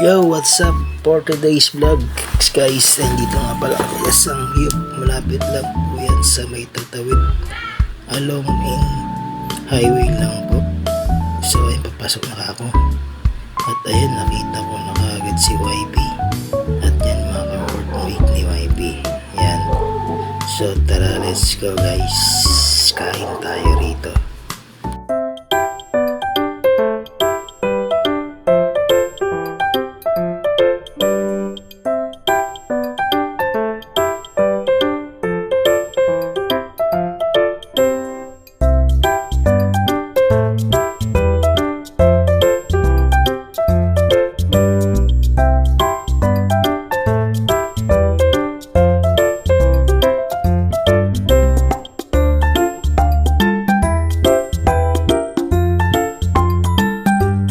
Yo, what's up for today's vlog? Guys, nandito nga pala ako sa Sangyup. Malapit lang po yan sa may tatawid. Along in highway lang po. So, ayun, papasok na ako. At ayun, nakita ko na kaagad si YB. At yan, mga ka-workmate ni YB. Yan. So, tara, let's go guys. Kain tayo rito.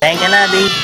Kain ka na, babe.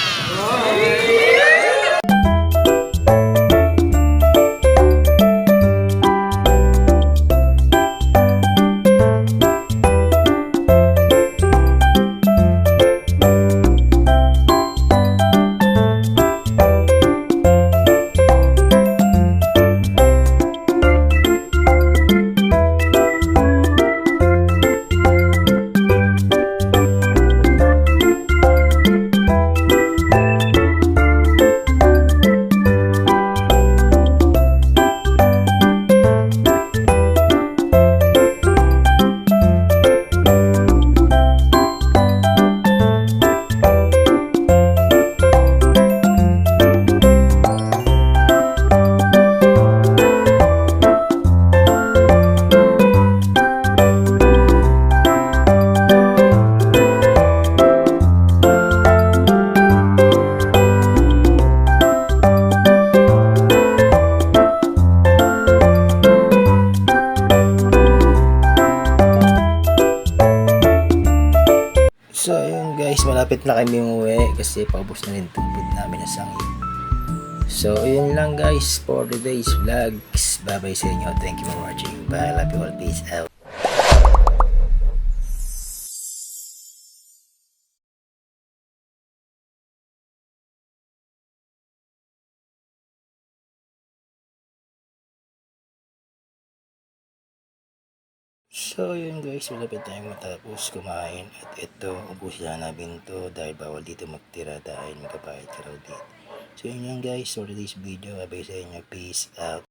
So ayun guys, malapit na kami umuwi kasi paubos na rin tubod namin na Sangyup. So ayun lang guys for today's vlogs. Bye bye sa inyo. Thank you for watching. Bye. Love you all. Peace out. So yun guys, malapit tayong matapos kumain at ito, ubusin na namin to dahil bawal dito magtira dahil magkabayad ka raw dito. So yun yan guys, for today's video, abay sa inyo, peace out.